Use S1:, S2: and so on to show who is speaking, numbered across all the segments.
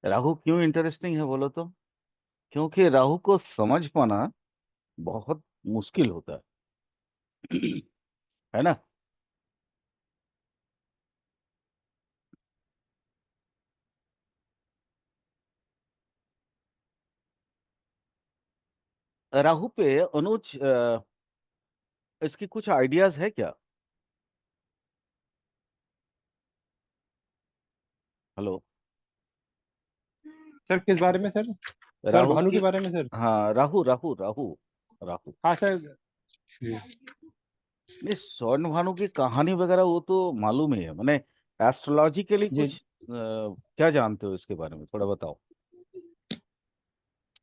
S1: राहु क्यों इंटरेस्टिंग है बोलो तो? क्योंकि राहु को समझ पाना बहुत मुश्किल होता है ना। राहु पे अनुज इसकी कुछ आइडियाज है क्या? हेलो।
S2: सर किस बारे में सर? सर
S1: राहु
S2: भानु
S1: की।
S2: के बारे में सर?
S1: हाँ, राहु राहु राहु। राहु।
S2: हाँ सर जी।
S1: नहीं, स्वर्ण भानु की कहानी वगैरह वो तो मालूम ही है मैंने। एस्ट्रोलॉजिकली
S2: जी
S1: कुछ क्या जानते हो इसके बारे में, थोड़ा बताओ।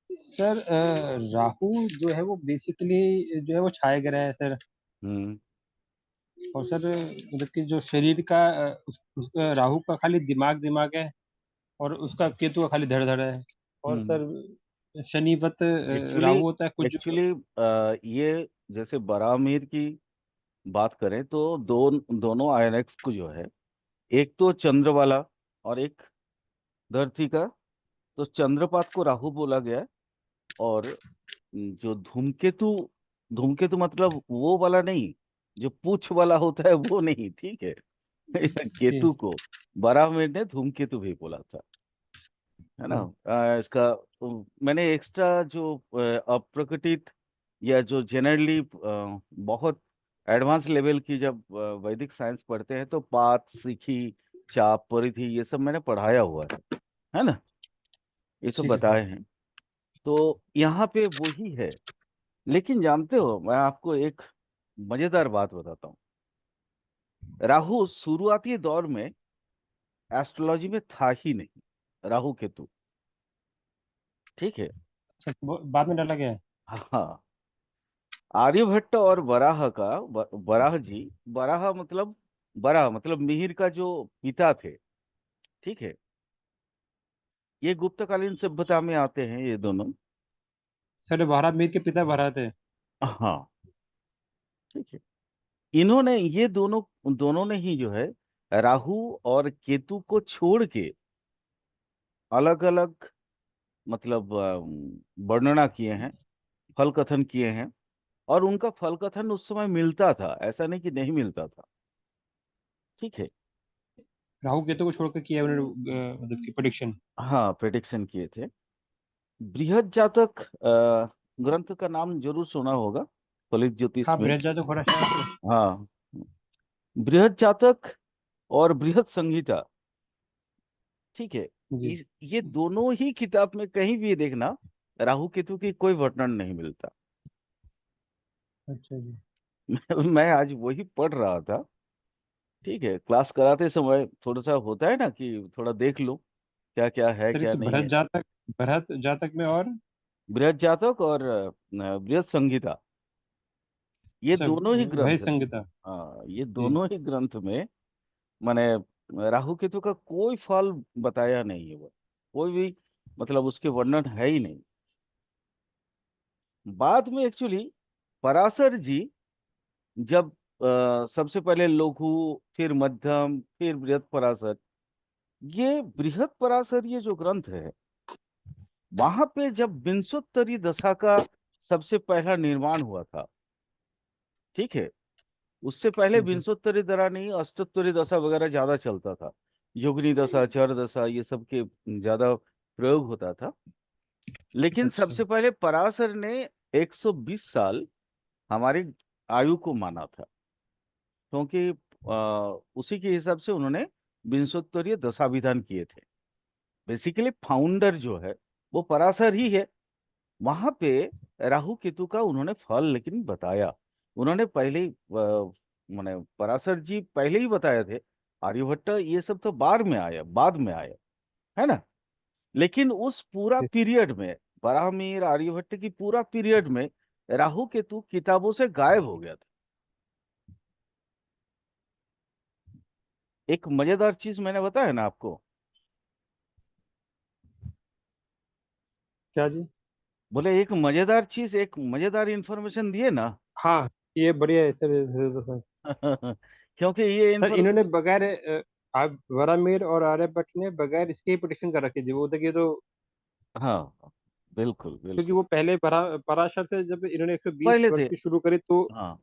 S2: सर राहु जो है वो बेसिकली जो है वो छाया ग्रह है सर।
S1: हम्म।
S2: और सर मतलब कि जो शरीर का राहु का खाली दिमाग दिमाग है, और उसका केतु का खाली धड़ धड़ है। और
S1: हम्म।
S2: सर शनिपत
S1: एक्चुअली
S2: राहु होता है कुछ जो।
S1: एक्चुअली ये जैसे बरामीर की बात करें तो दोनों आयनेक्स को जो है, एक तो चंद्र वाला और एक धरती का। तो चंद्रपात को राहु बोला गया है। और जो धूमकेतु, धूमकेतु मतलब वो वाला नहीं, जो पूंछ वाला होता है वो नहीं, ठीक है।
S2: जी
S1: केतु को बरामीर ने धूमकेतु भी बोला था, है ना।
S2: जी
S1: इसका मैंने एक्स्ट्रा जो अप्रकटित या जो जनरली बहुत एडवांस लेवल की जब वैदिक साइंस पढ़ते हैं तो पात, सीखी, चाप, परिधि, ये सब मैंने पढ़ाया हुआ है ना। ये सब
S2: जी सर।
S1: बताए हैं। तो यहाँ पे वही है। लेकिन जानते हो, मैं आपको एक मजेदार बात बताता हूँ। राहु शुरुआती दौर में एस्ट्रोलॉजी में था ही नहीं, राहु केतु, ठीक है।
S2: अच्छा, वो बाद में डाला गया है।
S1: हाँ। आर्यभट्ट और वराह का, वराह जी, वराह मतलब मिहिर का जो पिता थे, ठीक है। ये गुप्तकालीन सभ्यता में आते हैं ये दोनों।
S2: सर भारत मीर के पिता भरत है।
S1: हाँ, ठीक है। इन्होंने ये दोनों दोनों ने ही जो है राहु और केतु को छोड़ के अलग अलग मतलब वर्णना किए हैं, फल कथन किए हैं। और उनका फल कथन उस समय मिलता था, ऐसा नहीं कि नहीं मिलता था, ठीक है।
S2: राहु केतु को छोड़कर किया है उन्होंने मतलब कि प्रोडिक्शन।
S1: हाँ, प्रेडिक्शन किए थे। बृहद जातक ग्रंथ का नाम जरूर सुना होगा, फलित ज्योतिष
S2: हाँ
S1: में।
S2: बृहज्जा तो खरा शास्त्र।
S1: हाँ, बृहद जातक और बृहद संहिता, ठीक है।
S2: जी।
S1: ये दोनों ही किताब में कहीं भी देखना, राहु केतु की कोई वर्णन नहीं मिलता।
S2: अच्छा जी।
S1: मैं आज वही पढ़ रहा था, ठीक है। क्लास कराते समय थोड़ा सा होता है ना कि थोड़ा देख लो क्या क्या है
S2: सर एक
S1: क्या
S2: तो
S1: नहीं
S2: भरत
S1: है।
S2: जातक, भरत जातक में और
S1: बृहद जातक और बृहद संहिता, ये
S2: अच्छा
S1: दोनों ही
S2: वही
S1: ग्रंथ।
S2: संगीता।
S1: हाँ, ये
S2: जी।
S1: दोनों ही ग्रंथ में मैंने राहु केतु का कोई फल बताया नहीं है वो, कोई भी मतलब उसके वर्णन है ही नहीं। बाद में एक्चुअली पराशर जी जब सबसे पहले लघु, फिर मध्यम, फिर बृहद पराशर, ये बृहद पराशर ये जो ग्रंथ है, वहां पे जब विंशोत्तरी दशा का सबसे पहला निर्माण हुआ था, ठीक है। उससे पहले
S2: जी।
S1: विंशोत्तरी दशा नहीं, अष्टोत्तरी दशा वगैरह ज्यादा चलता था। योगिनी दशा, चर दशा, ये सब के ज्यादा प्रयोग होता था। लेकिन
S2: अच्छा।
S1: सबसे पहले पराशर ने 120 साल हमारी आयु को माना था, क्योंकि उसी के हिसाब से उन्होंने विंशोत्तरीय दशा विधान किए थे। बेसिकली फाउंडर जो है वो पराशर ही है। वहां पे राहु केतु का उन्होंने फल लेकिन बताया। उन्होंने पहले ही माने पराशर जी पहले ही बताए थे। आर्यभट्ट ये सब तो बाद में आया, है ना। लेकिन उस पूरा
S2: जी।
S1: पीरियड में, बराहमीर आर्यभट्ट की पूरा पीरियड में राहु केतु किताबों से गायब हो गया था। एक मजेदार चीज मैंने बताया ना आपको।
S2: क्या जी?
S1: बोले एक मजेदार चीज, एक मजेदार इंफॉर्मेशन दिए ना।
S2: हाँ ये बढ़िया है सर। सर
S1: क्योंकि ये
S2: सर,
S1: इंफॉर्म
S2: इन्होंने बगैर आप वरामिर और आर्यभट्ट ने बगैर इसके ही प्रोडिक्शन कर रखी थी, वो तक ये तो।
S1: हाँ, बिल्कुल
S2: क्योंकि
S1: बिल्कुल।
S2: वो पहले पराशर से जब इन्होंने 120
S1: पहले थे।
S2: वर्ष की शुरू करी तो।
S1: हाँ,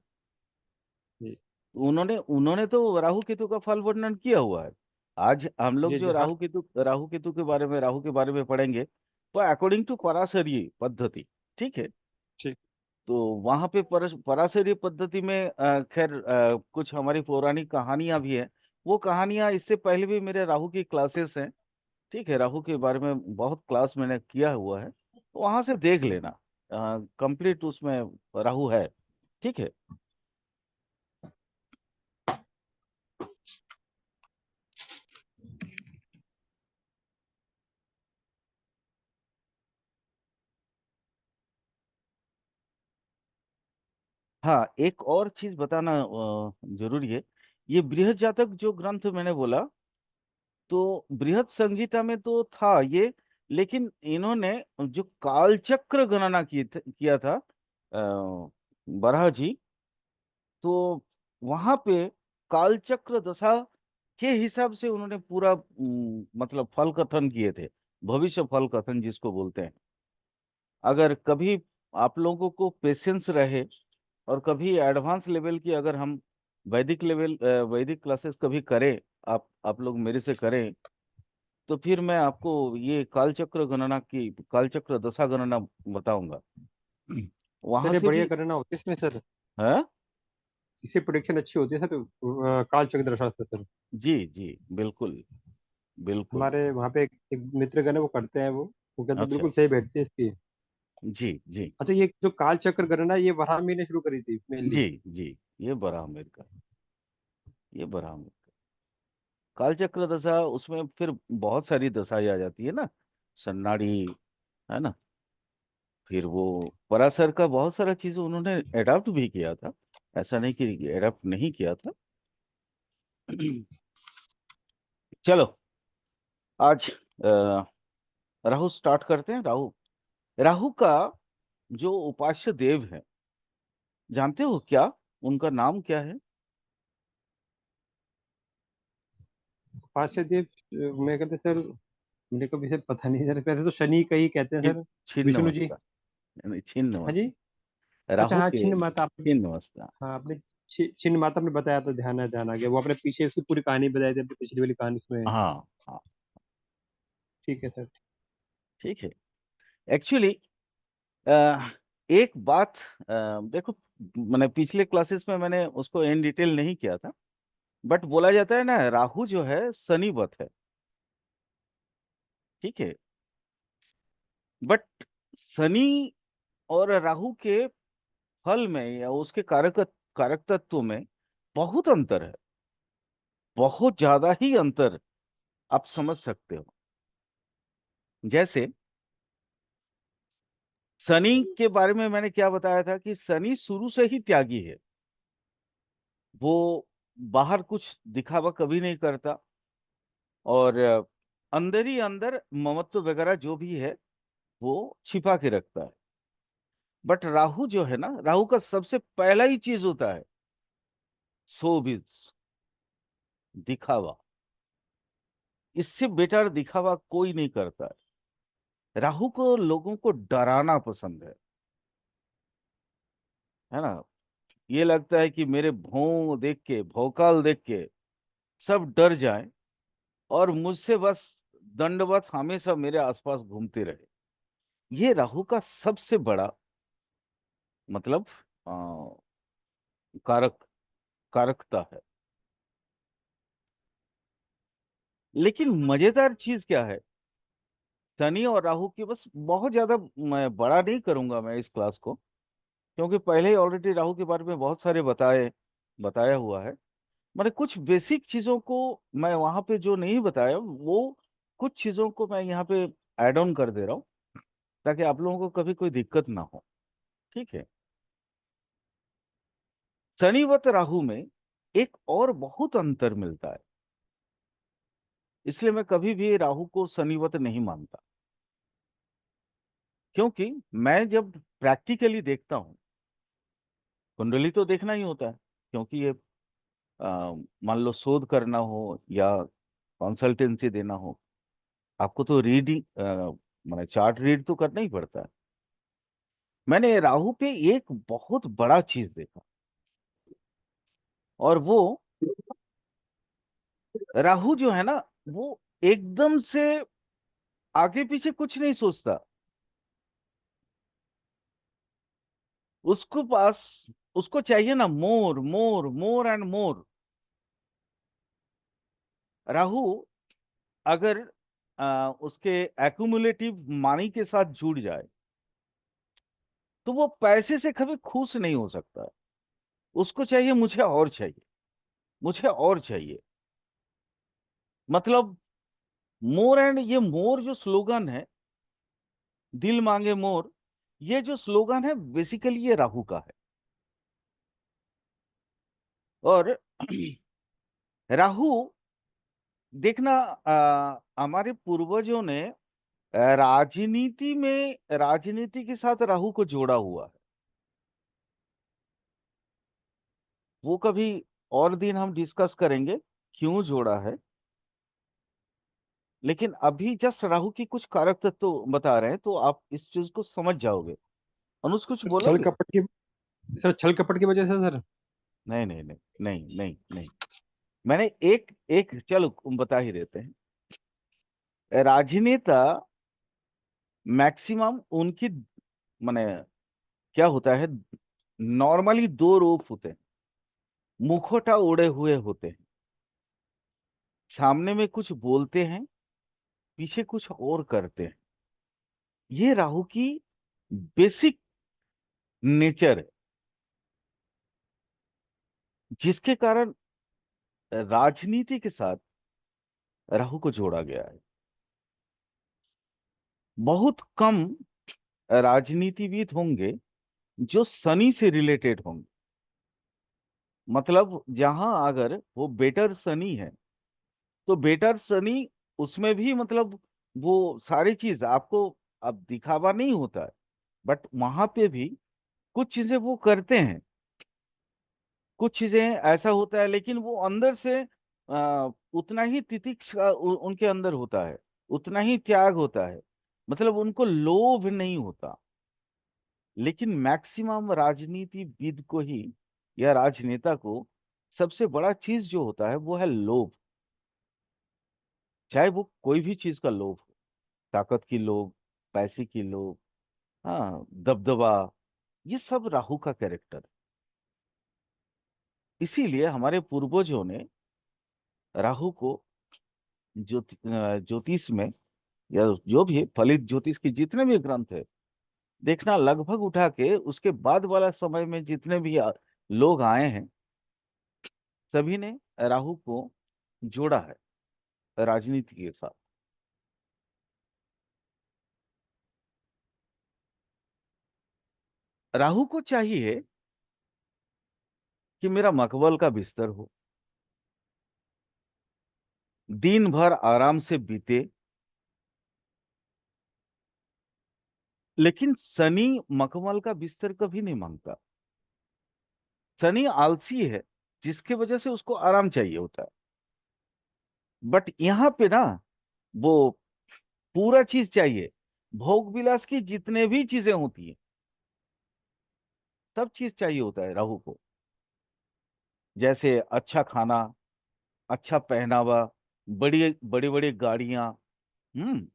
S2: जी
S1: उन्होंने उन्होंने तो राहु केतु का फल वर्णन किया हुआ है। आज हम लोग
S2: जी जी
S1: जो
S2: हाँ।
S1: राहु केतु के बारे में, राहु के बारे में पढ़ेंगे, तो अकॉर्डिंग टू पराशरीय पद्धति, ठीक है।
S2: ठीक।
S1: तो वहां पे पराशरीय पद्धति में खैर कुछ हमारी पौराणिक कहानियां भी हैं। वो कहानियां इससे पहले भी मेरे राहु की क्लासेस हैं, ठीक है। राहु के बारे में बहुत क्लास मैंने किया हुआ है, तो वहां से देख लेना। कंप्लीट उसमें राहु है, ठीक है। हाँ, एक और चीज बताना जरूरी है। ये बृहद जातक जो ग्रंथ मैंने बोला, तो बृहद संगीता में तो था ये, लेकिन इन्होंने जो कालचक्र गणना किया था बराह जी, तो वहां पे कालचक्र दशा के हिसाब से उन्होंने पूरा मतलब फल कथन किए थे। भविष्य फल कथन जिसको बोलते हैं। अगर कभी आप लोगों को पेशेंस रहे, और कभी एडवांस लेवल की अगर हम वैदिक क्लासेस कभी करें, आप लोग मेरे से करें, तो फिर मैं आपको ये कालचक्र दशा गणना बताऊंगा। वहां
S2: सर ये
S1: से
S2: बढ़िया
S1: भी
S2: करना होती है इसमें सर।
S1: है।
S2: इससे प्रोडिक्शन अच्छी होती है सर, काल चक्र दर्शाते सर।
S1: जी जी, बिल्कुल बिल्कुल।
S2: हमारे वहाँ पे एक मित्रगण है, वो करते हैं वो कहते हैं
S1: अच्छा।
S2: बिल्कुल सही बैठती है इसकी।
S1: जी जी
S2: अच्छा, ये जो काल चक्र गणना ये वराहमिहिर ने शुरू करी थी
S1: जी
S2: मेनली।
S1: जी। ये बराह का, ये बराह कालचक्र दशा, उसमें फिर बहुत सारी दशाएं आ जाती है ना, सन्नाड़ी, है ना। फिर वो पराशर का बहुत सारा चीज उन्होंने एडाप्ट भी किया था, ऐसा नहीं कि एडाप्ट नहीं किया था। चलो, आज राहु स्टार्ट करते हैं। राहु, राहु का जो उपास्य देव है, जानते हो क्या? उनका नाम क्या है?
S2: पार्षद देव, मैं कहते सर, मेरे को भी सर पता नहीं सर, वैसे तो शनि का ही कहते हैं सर।
S1: छिन्न
S2: विष्णु जी।
S1: मस्ता, यानी छिन्न
S2: हाँ जी।
S1: मस्ता।
S2: अच्छा
S1: राहु
S2: हाँ,
S1: के
S2: छिन्न माता आप।
S1: छिन्न मस्ता।
S2: हाँ आपने छिन्न माता आपने बताया तो ध्यान है, ध्यान आ गया। वो आपने पीछे उसकी पूरी कहानी बताई थी, अपनी पिछली वाली कहानी उसमें।
S1: हाँ हाँ,
S2: ठीक है सर।
S1: ठीक है। एक्चुअली एक बात, देखो, मैंने पिछले क्लासेस में मैंने उसको इन डिटेल नहीं किया था, बट बोला जाता है ना, राहु जो है शनिवत है, ठीक है। बट शनि और राहु के फल में या उसके कारक तत्व में बहुत अंतर है, बहुत ज्यादा ही अंतर। आप समझ सकते हो। जैसे शनि के बारे में मैंने क्या बताया था कि शनि शुरू से ही त्यागी है। वो बाहर कुछ दिखावा कभी नहीं करता, और अंदर ही अंदर ममत्व वगैरह जो भी है वो छिपा के रखता है। बट राहु जो है ना, राहु का सबसे पहला ही चीज होता है शोबिज, दिखावा। इससे बेटर दिखावा कोई नहीं करता है। राहु को लोगों को डराना पसंद है ना। ये लगता है कि मेरे भौं देख के, भौकाल देख के सब डर जाएं, और मुझसे बस दंडवत हमेशा मेरे आसपास घूमते रहे। ये राहु का सबसे बड़ा मतलब अ, कारक कारकता है। लेकिन मजेदार चीज क्या है, शनि और राहु की, बस बहुत ज्यादा मैं बड़ा नहीं करूंगा मैं इस क्लास को, क्योंकि पहले ही ऑलरेडी राहु के बारे में बहुत सारे बताया हुआ है। मैंने कुछ बेसिक चीजों को मैं वहां पे जो नहीं बताया, वो कुछ चीजों को मैं यहाँ पे ऐड ऑन कर दे रहा हूँ, ताकि आप लोगों को कभी कोई दिक्कत ना हो, ठीक है। शनिवत राहु में एक और बहुत अंतर मिलता है, इसलिए मैं कभी भी राहु को शनिवत नहीं मानता। क्योंकि मैं जब प्रैक्टिकली देखता हूँ, कुंडली तो देखना ही होता है, क्योंकि ये मान लो शोध करना हो या कंसल्टेंसी देना हो, आपको तो रीडिंग मैंने चार्ट रीड तो करना ही पड़ता है। मैंने राहु पे एक बहुत बड़ा चीज देखा, और वो राहु जो है ना, वो एकदम से आगे पीछे कुछ नहीं सोचता। उसको पास उसको चाहिए ना मोर मोर मोर एंड मोर। राहु अगर उसके एक्यूमुलेटिव मनी के साथ जुड़ जाए तो वो पैसे से कभी खुश नहीं हो सकता। उसको चाहिए मुझे और चाहिए, मुझे और चाहिए। मतलब मोर एंड ये मोर जो स्लोगन है, दिल मांगे मोर, ये जो स्लोगन है बेसिकली ये राहु का है। और राहु देखना, हमारे पूर्वजों ने राजनीति में राजनीति के साथ राहु को जोड़ा हुआ है। वो कभी और दिन हम डिस्कस करेंगे क्यों जोड़ा है। लेकिन अभी जस्ट राहु की कुछ कारक तत्व तो बता रहे हैं, तो आप इस चीज को समझ जाओगे। अनुज कुछ
S2: छल
S1: बोलोगे?
S2: कपट की सर, छल कपट की वजह से सर।
S1: नहीं नहीं नहीं नहीं नहीं नहीं। मैंने एक एक चलो बता ही देते हैं। राजनेता मैक्सिमम उनकी माने क्या होता है, नॉर्मली दो रूप होते हैं। मुखौटा ओढ़े हुए होते हैं, सामने में कुछ बोलते हैं, पीछे कुछ और करते हैं। ये राहु की बेसिक नेचर है, जिसके कारण राजनीति के साथ राहु को जोड़ा गया है। बहुत कम राजनीतिविद होंगे जो शनि से रिलेटेड होंगे। मतलब जहां अगर वो बेटर शनि है, तो बेटर शनि उसमें भी मतलब वो सारी चीज आपको अब दिखावा नहीं होता है, बट वहां पे भी कुछ चीजें वो करते हैं। कुछ चीजें ऐसा होता है, लेकिन वो अंदर से उतना ही तितिक्षा उनके अंदर होता है, उतना ही त्याग होता है। मतलब उनको लोभ नहीं होता। लेकिन मैक्सिमम राजनीतिविद को ही या राजनेता को सबसे बड़ा चीज जो होता है वो है लोभ। चाहे वो कोई भी चीज का लोभ हो, ताकत की लोभ, पैसे की लोभ, हाँ, दबदबा, ये सब राहु का कैरेक्टर है। इसीलिए हमारे पूर्वजों ने राहु को ज्योतिष में, या जो भी है, फलित ज्योतिष के जितने भी ग्रंथ है, देखना लगभग उठा के उसके बाद वाला समय में जितने भी लोग आए हैं, सभी ने राहु को जोड़ा है राजनीति के साथ। राहु को चाहिए कि मेरा मकबल का बिस्तर हो, दिन भर आराम से बीते। लेकिन शनि मखमल का बिस्तर कभी नहीं मांगता। शनि आलसी है, जिसकी वजह से उसको आराम चाहिए होता है। बट यहाँ पे ना, वो पूरा चीज चाहिए। भोग विलास की जितने भी चीजें होती हैं, सब चीज चाहिए होता है राहु को। जैसे अच्छा खाना, अच्छा पहनावा, बड़ी बड़ी बड़ी गाड़ियां, हम्म,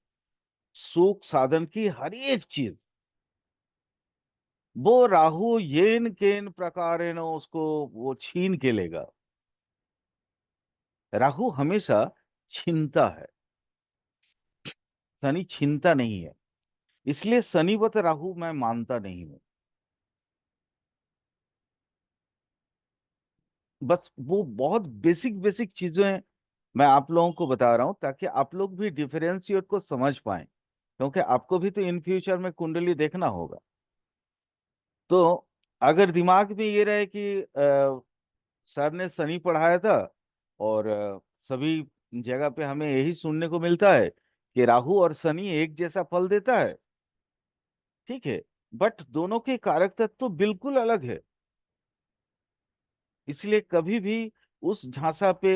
S1: सुख साधन की हर एक चीज, वो राहु येन केन प्रकारेण उसको वो छीन के लेगा। राहु हमेशा छीनता है, शनि छीनता नहीं है। इसलिए शनिवत राहु मैं मानता नहीं हूं। बस वो बहुत बेसिक बेसिक चीजें मैं आप लोगों को बता रहा हूं, ताकि आप लोग भी डिफरेंशिएट को समझ पाएं। क्योंकि आपको भी तो इन फ्यूचर में कुंडली देखना होगा। तो अगर दिमाग में ये रहे कि सर ने शनि पढ़ाया था, और सभी जगह पे हमें यही सुनने को मिलता है कि राहु और शनि एक जैसा फल देता है, ठीक है, बट दोनों के कारक तत्व तो बिल्कुल अलग है। इसलिए कभी भी उस झांसा पे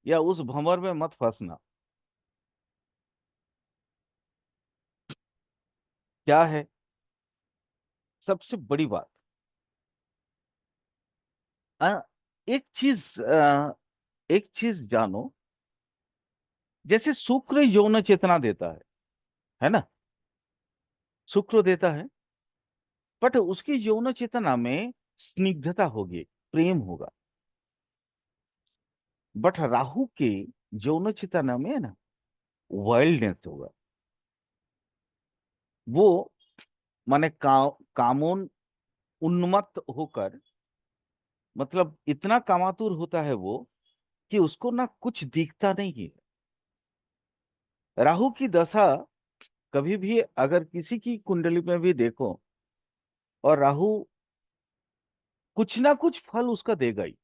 S1: या उस भंवर में मत फंसना। क्या है सबसे बड़ी बात? अ, एक चीज एक चीज जानो, जैसे शुक्र यौन चेतना देता है ना, शुक्र देता है, बट उसकी यौन चेतना में स्निग्धता होगी, प्रेम होगा। बट राहु के यौन चेतना में है ना, वाइल्डनेस होगा। वो माने कामोन उन्मत्त होकर, मतलब इतना कामातुर होता है वो कि उसको ना कुछ दिखता नहीं है। राहु की दशा कभी भी अगर किसी की कुंडली में भी देखो, और राहु कुछ ना कुछ फल उसका देगा ही।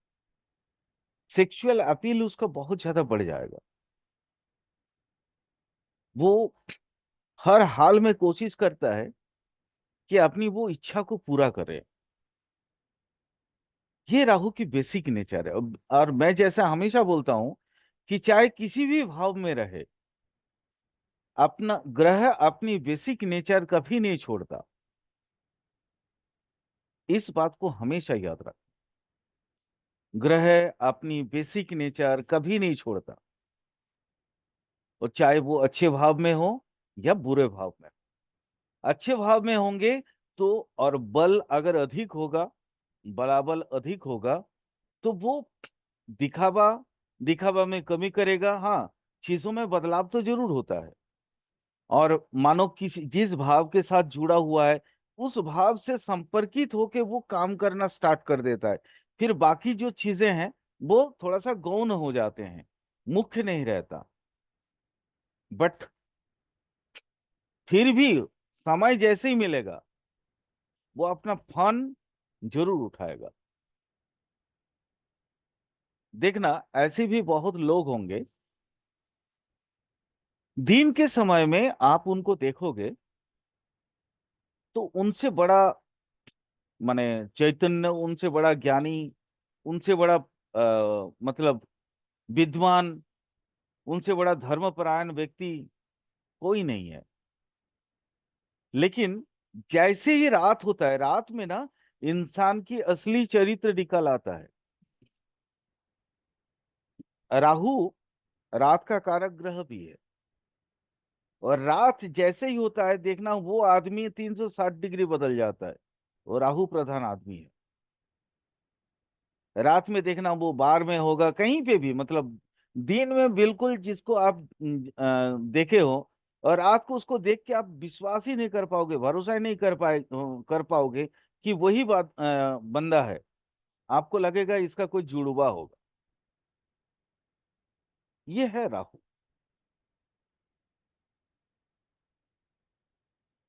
S1: सेक्सुअल अपील उसका बहुत ज्यादा बढ़ जाएगा। वो हर हाल में कोशिश करता है कि अपनी वो इच्छा को पूरा करे। ये राहु की बेसिक नेचर है। और मैं जैसा हमेशा बोलता हूं कि चाहे किसी भी भाव में रहे, अपना ग्रह अपनी बेसिक नेचर कभी नहीं छोड़ता। इस बात को हमेशा याद रख। ग्रह अपनी बेसिक नेचर कभी नहीं छोड़ता, और चाहे वो अच्छे भाव में हो या बुरे भाव में। अच्छे भाव में होंगे तो, और बल अगर अधिक होगा, बलाबल अधिक होगा, तो वो दिखावा दिखावा में कमी करेगा। हाँ, चीजों में बदलाव तो जरूर होता है। और मानो किसी जिस भाव के साथ जुड़ा हुआ है, उस भाव से संपर्कित होके वो काम करना स्टार्ट कर देता है। फिर बाकी जो चीजें हैं वो थोड़ा सा गौण हो जाते हैं, मुख्य नहीं रहता। बट फिर भी समय जैसे ही मिलेगा, वो अपना फन जरूर उठाएगा। देखना, ऐसे भी बहुत लोग होंगे, दिन के समय में आप उनको देखोगे तो उनसे बड़ा माने चैतन्य, उनसे बड़ा ज्ञानी, उनसे बड़ा मतलब विद्वान, उनसे बड़ा धर्मपरायण व्यक्ति कोई नहीं है। लेकिन जैसे ही रात होता है, रात में ना इंसान की असली चरित्र निकल आता है। राहु रात का कारक ग्रह भी है। और रात जैसे ही होता है, देखना वो आदमी 360 डिग्री बदल जाता है। वो राहु प्रधान आदमी है। रात में देखना वो बार में होगा, कहीं पे भी, मतलब दिन में बिल्कुल जिसको आप देखे हो, और रात को उसको देख के आप विश्वास ही नहीं कर पाओगे, भरोसा ही नहीं कर पाओगे कि वही बंदा है। आपको लगेगा इसका कोई जुड़वा होगा। ये है राहु।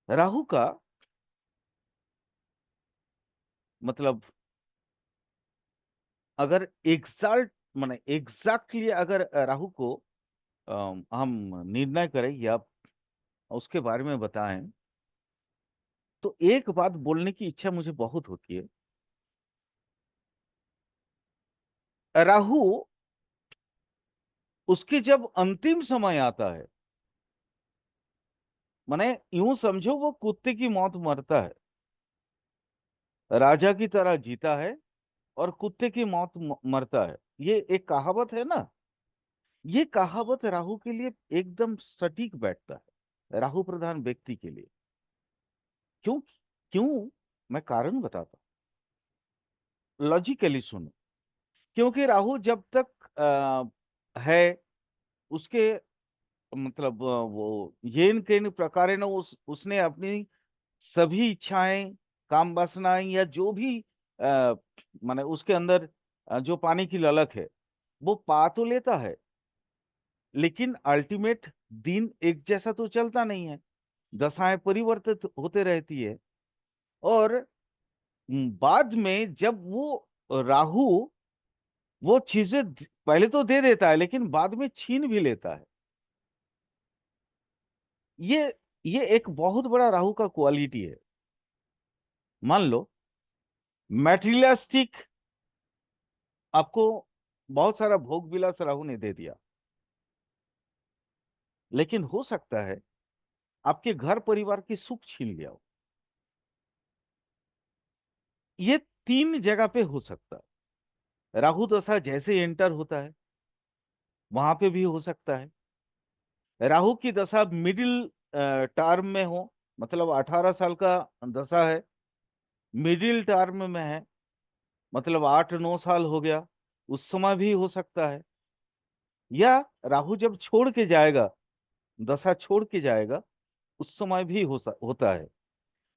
S1: राहु का मतलब, अगर एग्जैक्ट माने एग्जैक्टली अगर राहु को हम निर्णय करें या उसके बारे में बताएं, तो एक बात बोलने की इच्छा मुझे बहुत होती है। राहु, उसके जब अंतिम समय आता है, माने यूं समझो वो कुत्ते की मौत मरता है, राजा की तरह जीता है और कुत्ते की मौत मरता है। ये एक कहावत है ना। ये कहावत राहु के लिए एकदम सटीक बैठता है, राहु प्रधान व्यक्ति के लिए। क्यों? क्यों? मैं कारण बताता हूं, लॉजिकली सुनो। क्योंकि राहु जब तक है, उसके मतलब वो येन केन प्रकारे न उसने अपनी सभी इच्छाएं, काम वासनाएं, या जो भी माने उसके अंदर जो पाने की ललक है, वो पा तो लेता है। लेकिन अल्टीमेट दिन एक जैसा तो चलता नहीं है, दशाएं परिवर्तित होते रहती है। और बाद में जब वो राहु वो चीजें पहले तो दे देता है, लेकिन बाद में छीन भी लेता है। ये ये एक बहुत बड़ा राहु का क्वालिटी है। मान लो मैटेरियलिस्टिक, आपको बहुत सारा भोग विलास राहु ने दे दिया, लेकिन हो सकता है आपके घर परिवार की सुख छीन लिया हो। ये तीन जगह पे हो सकता है। राहु दशा जैसे एंटर होता है वहां पे भी हो सकता है। राहु की दशा मिडिल टर्म में हो, मतलब 18 साल का दशा है, मिडिल टर्म में है, मतलब 8-9 साल हो गया, उस समय भी हो सकता है। या राहु जब छोड़ के जाएगा, दशा छोड़ के जाएगा, उस समय भी होता है।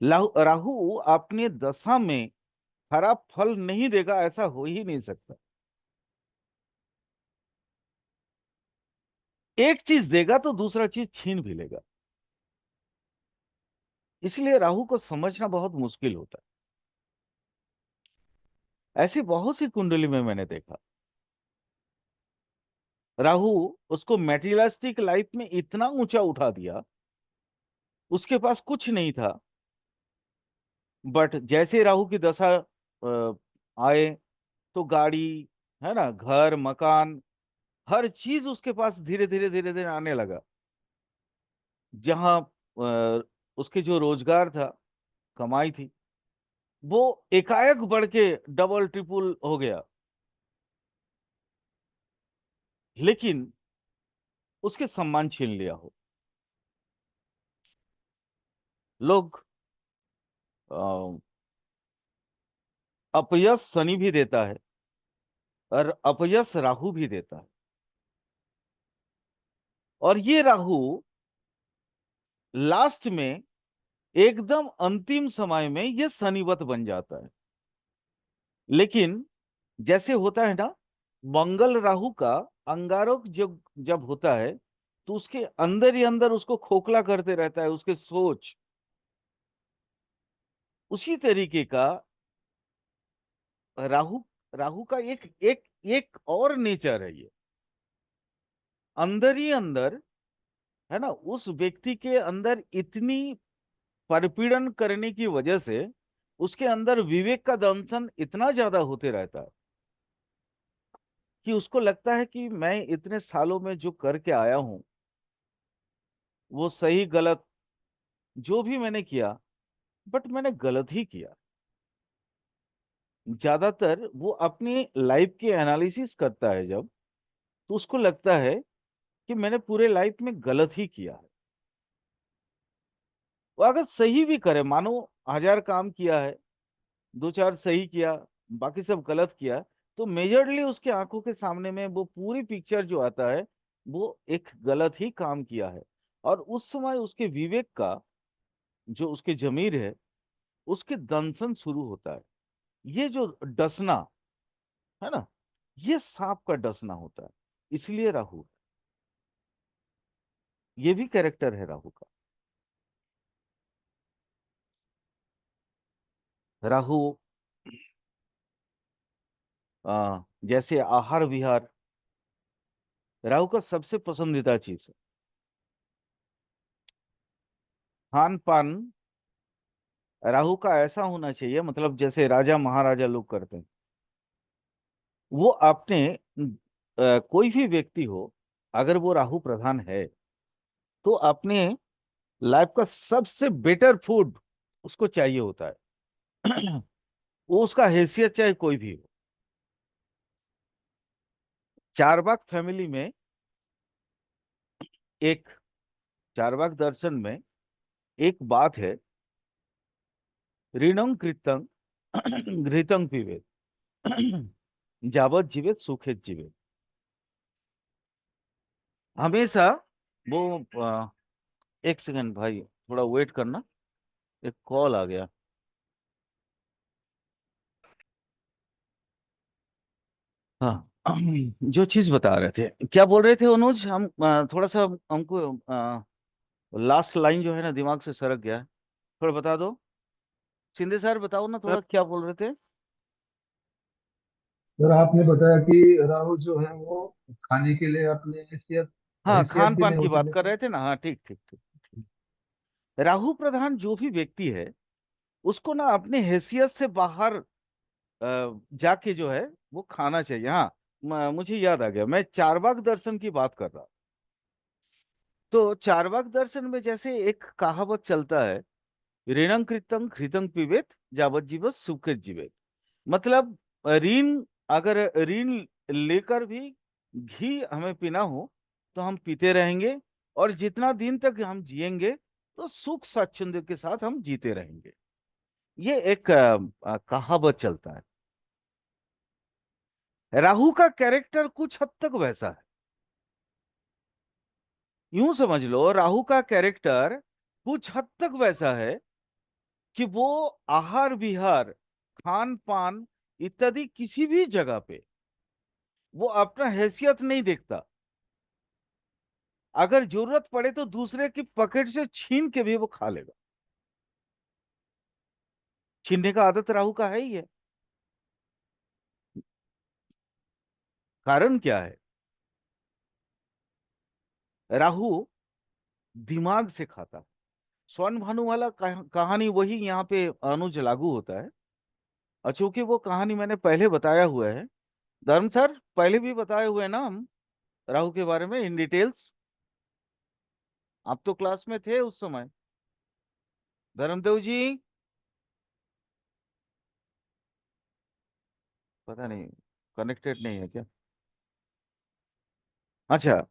S1: राहु राहु अपने दशा में खराब फल नहीं देगा, ऐसा हो ही नहीं सकता। एक चीज देगा तो दूसरा चीज छीन भी लेगा। इसलिए राहु को समझना बहुत मुश्किल होता है। ऐसी बहुत सी कुंडली में मैंने देखा, राहु उसको मेटीरियलिस्टिक लाइफ में इतना ऊंचा उठा दिया, उसके पास कुछ नहीं था, बट जैसे राहु की दशा आए तो गाड़ी, है ना, घर मकान, हर चीज उसके पास धीरे धीरे धीरे धीरे आने लगा। जहां उसके जो रोजगार था, कमाई थी, वो एकाएक बढ़ के डबल ट्रिपल हो गया। लेकिन उसके सम्मान छीन लिया हो। लोग अ, अपयश शनि भी देता है और अपयश राहु भी देता है। और ये राहु लास्ट में एकदम अंतिम समय में ये शनिवत बन जाता है। लेकिन जैसे होता है ना, मंगल राहु का अंगारक जब जब होता है तो उसके अंदर ही अंदर उसको खोखला करते रहता है, उसके सोच। उसी तरीके का राहु राहु का एक एक एक और नेचर है ये, अंदर ही अंदर, है ना, उस व्यक्ति के अंदर इतनी परपीड़न करने की वजह से उसके अंदर विवेक का दंशन इतना ज्यादा होते रहता है कि उसको लगता है कि मैं इतने सालों में जो करके आया हूं वो सही गलत जो भी मैंने किया, बट मैंने गलत ही किया। ज्यादातर वो अपनी लाइफ की एनालिसिस करता है जब, तो उसको लगता है कि मैंने पूरे लाइफ में गलत ही किया है। वो अगर सही भी करे, मानो 1000 काम किया है, 2-4 सही किया, बाकी सब गलत किया, तो मेजरली उसके आंखों के सामने में वो पूरी पिक्चर जो आता है वो एक गलत ही काम किया है। और उस समय उसके विवेक का, जो उसके जमीर है, उसके दंशन शुरू होता है। ये जो डसना है ना, ये सांप का डसना होता है। इसलिए राहु, ये भी कैरेक्टर है राहु का। राहु जैसे आहार विहार, राहु का सबसे पसंदीदा चीज है खान पान। राहु का ऐसा होना चाहिए, मतलब जैसे राजा महाराजा लोग करते हैं, वो अपने कोई भी व्यक्ति हो, अगर वो राहु प्रधान है तो अपने लाइफ का सबसे बेटर फूड उसको चाहिए होता है। वो उसका हैसियत चाहे कोई भी हो। चारवाक फैमिली में, एक चारवाक दर्शन में एक बात है, ऋणं कृतं घृतं पिबेत, जावत जीवेत सुखेत जीवेत। हमेशा वो एक सेकंड भाई, थोड़ा वेट करना, एक कॉल आ गया। हाँ। जो चीज बता रहे थे, क्या बोल रहे थे अनुज? हम थोड़ा सा, हमको लास्ट लाइन जो है ना दिमाग से सरक गया है। थोड़ा बता दो, शिंदे सर बताओ ना,
S2: सर
S1: थोड़ा क्या बोल रहे थे?
S3: सर आपने बताया कि राहु जो है वो खाने के लिए अपने हैसियत
S1: हाँ,
S3: हैसियत
S1: खान
S3: के लिए
S1: पान की
S3: होते
S1: बात
S3: थे
S1: कर
S3: सर।
S1: रहे थे ना। हाँ, ठीक ठीक ठीक। राहु प्रधान जो भी व्यक्ति है, उसको ना अपने हैसियत से बाहर जाके जो है वो खाना चाहिए। हाँ, मुझे याद आ गया, मैं चारवाक दर्शन की बात कर रहा। तो चार्वाक दर्शन में जैसे एक कहावत चलता है, ऋणं कृतं घृतं पिबेत यावज्जीव जीवत सुकृत जीवेत। मतलब ऋण, अगर ऋण लेकर भी घी हमें पीना हो तो हम पीते रहेंगे, और जितना दिन तक हम जिएंगे तो सुख स्वाच्छंद्य के साथ हम जीते रहेंगे। ये एक कहावत चलता है। राहु का कैरेक्टर कुछ हद तक वैसा है। यूं समझ लो, राहु का कैरेक्टर कुछ हद तक वैसा है कि वो आहार विहार, खान पान इत्यादि किसी भी जगह पे वो अपना हैसियत नहीं देखता। अगर जरूरत पड़े तो दूसरे की पॉकेट से छीन के भी वो खा लेगा। छीनने का आदत राहु का है ही है। कारण क्या है? राहु दिमाग से खाता है। स्वर्ण भानु वाला कहानी वही यहाँ पे अनुज लागू होता है। और चूंकि वो कहानी मैंने पहले बताया हुआ है, धर्म सर पहले भी बताए हुए हैं ना हम राहु के बारे में इन डिटेल्स। आप तो क्लास में थे उस समय, धर्मदेव जी। पता नहीं कनेक्टेड नहीं है क्या? अच्छा,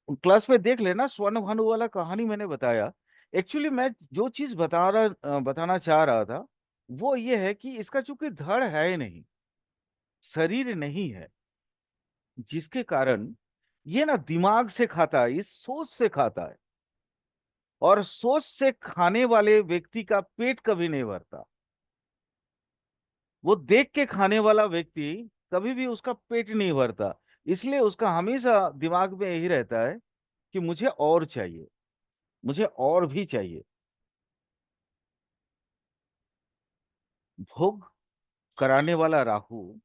S1: क्लास में देख लेना, स्वर्ण भानु वाला कहानी मैंने बताया। एक्चुअली मैं जो चीज बताना चाह रहा था वो ये है कि इसका चूंकि धड़ है ही नहीं, शरीर नहीं है, जिसके कारण ये ना दिमाग से खाता है, इस सोच से खाता है। और सोच से खाने वाले व्यक्ति का पेट कभी नहीं भरता। वो देख के खाने वाला व्यक्ति कभी भी उसका पेट नहीं भरता। इसलिए उसका हमेशा दिमाग में यही रहता है कि मुझे और चाहिए, मुझे और भी चाहिए। भोग कराने वाला राहु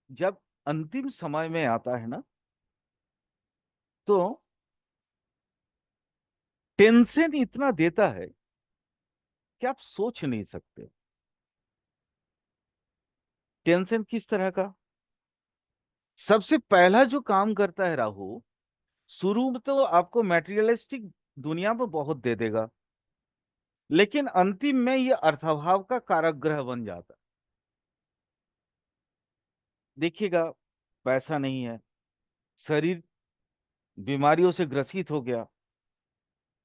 S1: जब अंतिम समय में आता है ना, तो टेंशन इतना देता है कि आप सोच नहीं सकते। टेंशन किस तरह का? सबसे पहला जो काम करता है राहु, शुरू में तो आपको मैटेरियलिस्टिक दुनिया में बहुत दे देगा, लेकिन अंतिम में ये अर्थाभाव का कारक ग्रह बन जाता है। देखिएगा, पैसा नहीं है, शरीर बीमारियों से ग्रसित हो गया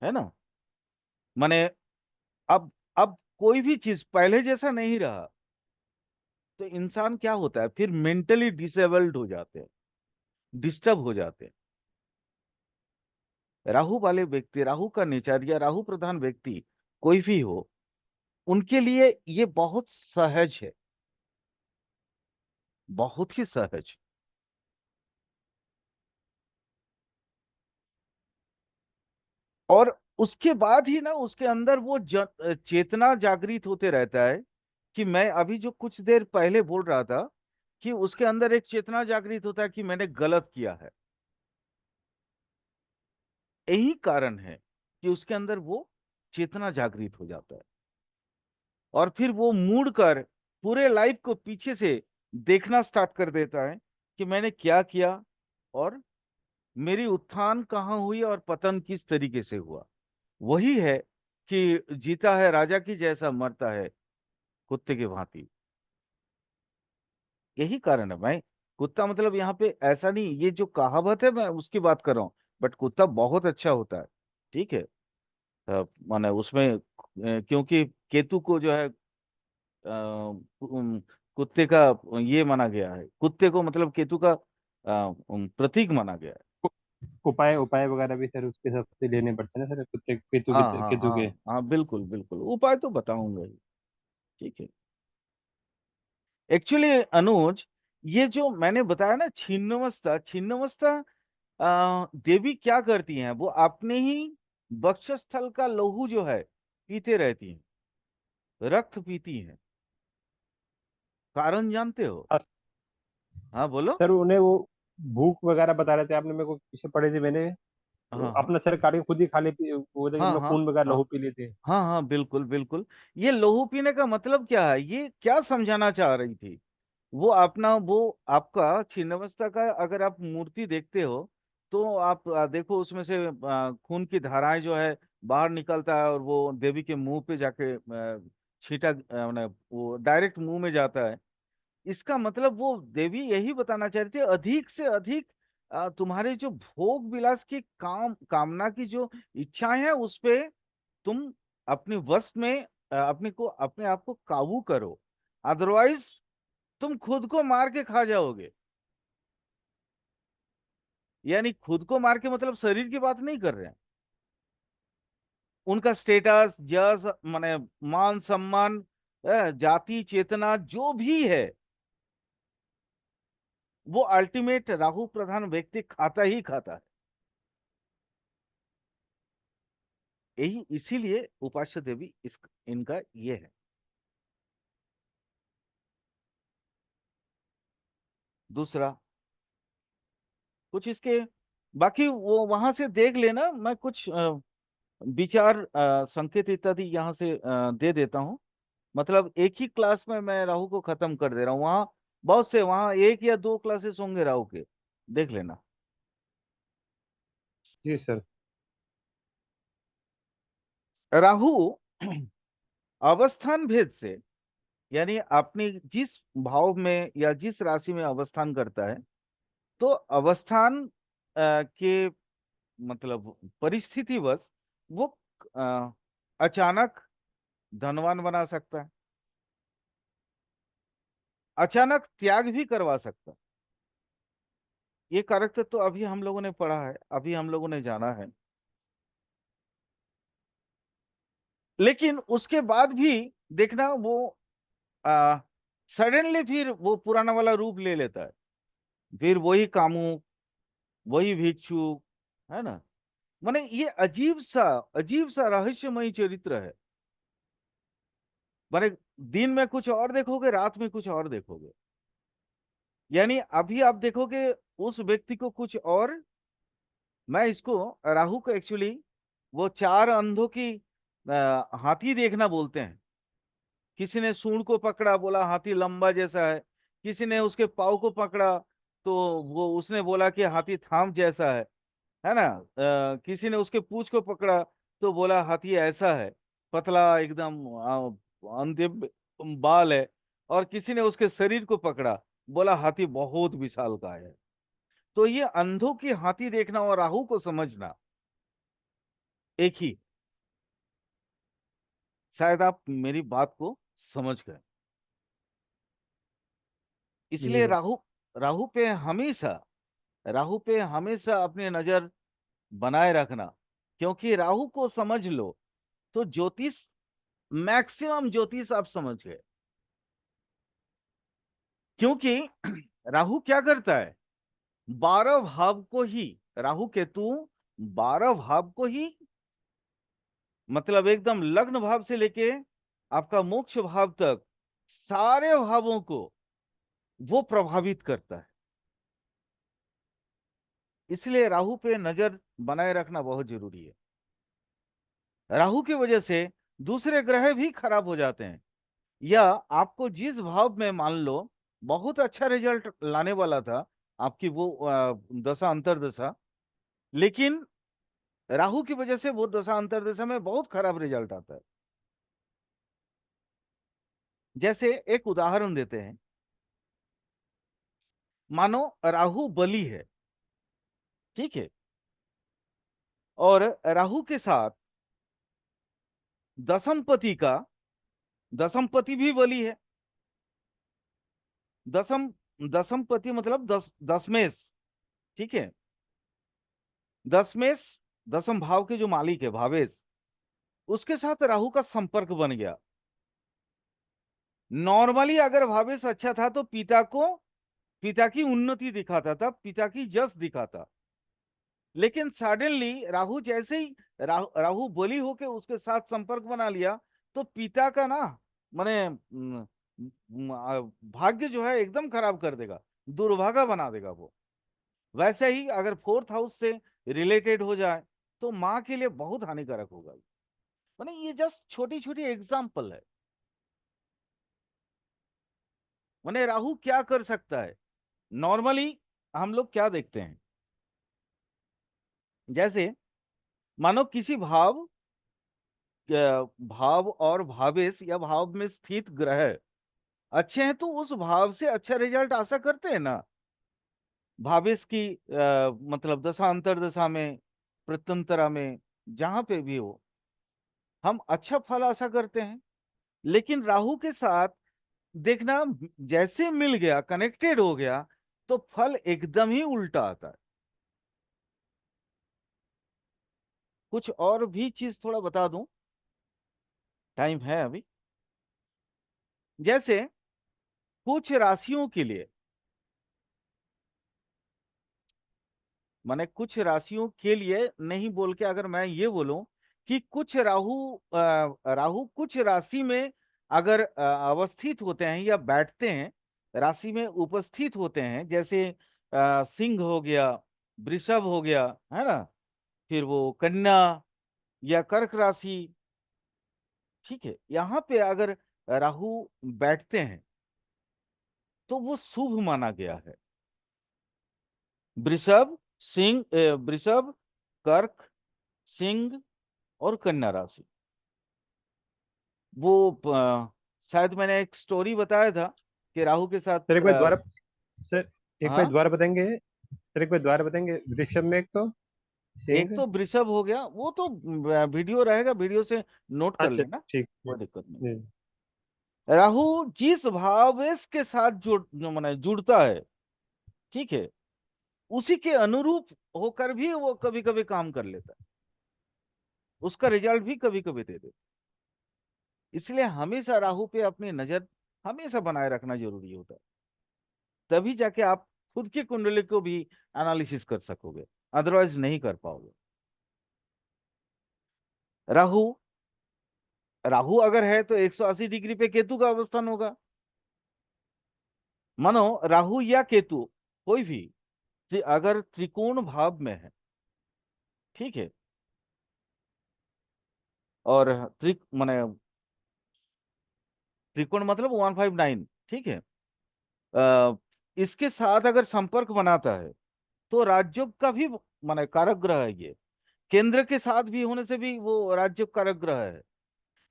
S1: है ना। माने अब कोई भी चीज पहले जैसा नहीं रहा, तो इंसान क्या होता है फिर, मेंटली डिसेबल्ड हो जाते हैं, डिस्टर्ब हो जाते हैं। राहु वाले व्यक्ति, राहु का नेचर या राहु प्रधान व्यक्ति कोई भी हो, उनके लिए ये बहुत सहज है, बहुत ही सहज। और उसके बाद ही ना उसके अंदर वो चेतना जागृत होते रहता है कि मैं अभी जो कुछ देर पहले बोल रहा था कि उसके अंदर एक चेतना जागृत होता है कि मैंने गलत किया है। यही कारण है कि उसके अंदर वो चेतना जागृत हो जाता है, और फिर वो मुड़ कर पूरे लाइफ को पीछे से देखना स्टार्ट कर देता है कि मैंने क्या किया, और मेरी उत्थान कहाँ हुई और पतन किस तरीके से हुआ। वही है कि जीता है राजा की जैसा, मरता है कुत्ते की भांति। यही कारण है भाई। कुत्ता मतलब यहाँ पे ऐसा नहीं, ये जो कहावत है मैं उसकी बात कर रहा हूँ, बट कुत्ता बहुत अच्छा होता है। ठीक है। माने उसमें क्योंकि केतु को जो है कुत्ते का ये माना गया है, कुत्ते को मतलब केतु का प्रतीक माना गया है।
S2: उपाय उपाय वगैरह भी सर उसके हिसाब से लेने पड़ते हैं ना सर, कुत्ते केतु
S1: हाँ
S2: के
S1: हाँ
S2: केतु के।
S1: हाँ हाँ, बिल्कुल बिल्कुल, उपाय तो बताऊंगा ही। ठीक है। एक्चुअली अनुज, ये जो मैंने बताया ना छिन्नमस्ता, छिन्नमस्ता देवी क्या करती हैं, वो अपने ही वक्षस्थल का लहू जो है पीते रहती हैं, रक्त पीती हैं। कारण जानते हो?
S2: अस-
S1: हाँ बोलो।
S2: सर उन्हें वो भूख वगैरह बता रहे थे आपने, मेरे को पीछे पड़े थे मैंने, तो
S1: हाँ हाँ
S2: अपना सर काट के खुद ही खा लेती, वो थे कि
S1: हाँ
S2: अपना
S1: हाँ
S2: खून वगैरह
S1: हाँ
S2: लहू पी लेते।
S1: हाँ हाँ, बिल्कुल बिल्कुल। ये लहू पीने का मतलब क्या है, ये क्या समझाना चाह रही थी? वो अपना वो आपका छिन्नमस्ता का अगर आप मूर्ति देखते हो तो आप देखो उसमें से खून की धाराएं जो है बाहर निकलता है और वो देवी के मुंह पे जाके छींटा माने वो डायरेक्ट मुंह में जाता है। इसका मतलब वो देवी यही बताना चाह रही थी, अधिक से अधिक तुम्हारे जो भोग विलास की कामना की जो इच्छाएं हैं उस पे तुम अपने वश में अपने आप को काबू करो, अदरवाइज तुम खुद को मार के खा जाओगे। यानी खुद को मार के मतलब शरीर की बात नहीं कर रहे हैं। उनका स्टेटस, जस माने मान सम्मान, जाति चेतना जो भी है, वो अल्टीमेट राहु प्रधान व्यक्ति खाता ही खाता है। यही इसीलिए उपास्य देवी इनका ये है। दूसरा कुछ इसके बाकी वो वहां से देख लेना, मैं कुछ विचार संकेत इत्यादि यहाँ से दे देता हूँ। मतलब एक ही क्लास में मैं राहु को खत्म कर दे रहा हूँ। वहाँ बहुत से, वहाँ एक या दो क्लासेस होंगे राहु के, देख लेना।
S2: जी सर।
S1: राहु अवस्थान भेद से, यानी अपनी जिस भाव में या जिस राशि में अवस्थान करता है, तो अवस्थान के मतलब परिस्थितिवश वो अ, अचानक धनवान बना सकता है, अचानक त्याग भी करवा सकता है। ये कैरेक्टर तो अभी हम लोगों ने पढ़ा है, अभी हम लोगों ने जाना है। लेकिन उसके बाद भी देखना वो सडनली फिर वो पुराना वाला रूप ले लेता है, फिर वही कामुक, वही भिक्षु, है ना। माने ये अजीब सा रहस्यमयी चरित्र है। माने दिन में कुछ और देखोगे, रात में कुछ और देखोगे। यानी अभी आप देखोगे उस व्यक्ति को कुछ और। मैं इसको, राहु को एक्चुअली वो चार अंधों की हाथी देखना बोलते हैं। किसी ने सूंड को पकड़ा, बोला हाथी लंबा जैसा है। किसी ने उसके पाँव को पकड़ा, तो वो उसने बोला कि हाथी थाम जैसा है ना। किसी ने उसके पूंछ को पकड़ा, तो बोला हाथी ऐसा है, पतला एकदम, अंतिम बाल है। और किसी ने उसके शरीर को पकड़ा, बोला हाथी बहुत विशाल का है। तो ये अंधों की हाथी देखना और राहु को समझना एक ही। शायद आप मेरी बात को समझ गए। इसलिए
S2: जी
S1: राहु पे हमेशा, राहु पे हमेशा अपनी नजर बनाए रखना। क्योंकि राहु को समझ लो तो ज्योतिष, मैक्सिमम ज्योतिष आप समझ गए। क्योंकि राहु क्या करता है, 12 भाव को ही, राहु केतु 12 भाव को ही, मतलब एकदम लग्न भाव से लेके आपका मोक्ष भाव तक सारे भावों को वो प्रभावित करता है। इसलिए राहु पे नजर बनाए रखना बहुत जरूरी है। राहु की वजह से दूसरे ग्रह भी खराब हो जाते हैं। या आपको जिस भाव में मान लो बहुत अच्छा रिजल्ट लाने वाला था, आपकी वो दशा अंतर्दशा, लेकिन राहु की वजह से वो दशा अंतर्दशा में बहुत खराब रिजल्ट आता है। जैसे एक उदाहरण देते हैं, मानो राहु बलि है, ठीक है, और राहु के साथ दशमपति का, दशमपति भी बलि है। दशम दशमपति मतलब दशमेश, ठीक है। दशमेश दशम भाव के जो मालिक है भावेश, उसके साथ राहु का संपर्क बन गया। नॉर्मली अगर भावेश अच्छा था तो पिता की उन्नति दिखाता था, पिता की यश दिखाता। लेकिन सडनली राहु जैसे ही राहु बली होके उसके साथ संपर्क बना लिया, तो पिता का ना माने भाग्य जो है एकदम खराब कर देगा, दुर्भागा बना देगा वो। वैसे ही अगर फोर्थ हाउस से रिलेटेड हो जाए तो माँ के लिए बहुत हानिकारक होगा। माने ये जस्ट छोटी छोटी एग्जाम्पल है। माने राहु क्या कर सकता है, नॉर्मली हम लोग क्या देखते हैं, जैसे मानो किसी भाव और भावेश या भाव में स्थित ग्रह अच्छे हैं तो उस भाव से अच्छा रिजल्ट आशा करते हैं ना। भावेश की मतलब दशा अंतर्दशा में, प्रत्यंतरा में, जहां पे भी हो हम अच्छा फल आशा करते हैं। लेकिन राहु के साथ देखना, जैसे मिल गया, कनेक्टेड हो गया, तो फल एकदम ही उल्टा आता है। कुछ और भी चीज थोड़ा बता दूं, टाइम है अभी। जैसे कुछ राशियों के लिए, माने कुछ राशियों के लिए नहीं बोल के अगर मैं ये बोलूं कि कुछ राहु कुछ राशि में अगर अवस्थित होते हैं या बैठते हैं, राशि में उपस्थित होते हैं, जैसे सिंह हो गया, वृषभ हो गया, है ना, फिर वो कन्या या कर्क राशि, ठीक है, यहाँ पे अगर राहु बैठते हैं तो वो शुभ माना गया है। वृषभ, वृषभ, कर्क, सिंह और कन्या राशि, वो शायद मैंने एक स्टोरी बताया था कि राहु के साथ
S2: सर एक बार दोबारा, सर एक बार
S1: हाँ,
S2: दोबारा बताएंगे, सर एक बार दोबारा बताएंगे। वृषभ में एक तो
S1: एक
S2: सिंह।
S1: तो वृषभ हो गया, वो तो वीडियो रहेगा, वीडियो से नोट कर
S2: अच्छा
S1: लेना,
S2: ठीक।
S1: कोई दिक्कत नहीं।
S2: जी।
S1: राहु जिस भावेश के साथ माने जुड़ता है, ठीक है, उसी के अनुरूप होकर भी वो कभी कभी काम कर लेता है, उसका रिजल्ट भी कभी कभी दे देता है। इसलिए हमेशा राहु पे अपनी नजर हमेशा बनाए रखना जरूरी होता है, तभी जाके आप खुद की कुंडली को भी एनालिसिस कर सकोगे, अदरवाइज नहीं कर पाओगे। राहु राहु अगर है तो 180 डिग्री पे केतु का अवस्थान होगा। मानो राहु या केतु कोई भी अगर त्रिकोण भाव में है, ठीक है, और माने त्रिकोण मतलब 159, ठीक है, अ, इसके साथ अगर संपर्क बनाता है तो राज्य का भी माने कारक ग्रह है ये, केंद्र के साथ भी होने से भी वो राज्य कारक ग्रह है।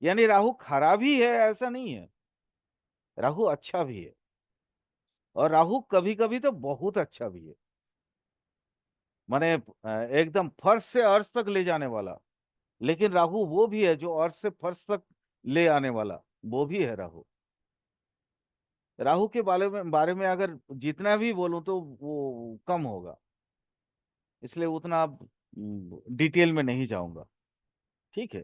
S1: यानी राहु खराब ही है ऐसा नहीं है, राहु अच्छा भी है, और राहु कभी कभी तो बहुत अच्छा भी है, माने एकदम फर्श से अर्श तक ले जाने वाला। लेकिन राहु वो भी है जो अर्श से फर्श तक ले आने वाला, वो भी है राहु। राहु के बारे में अगर जितना भी बोलूं तो वो कम होगा, इसलिए उतना डिटेल में नहीं जाऊंगा, ठीक है।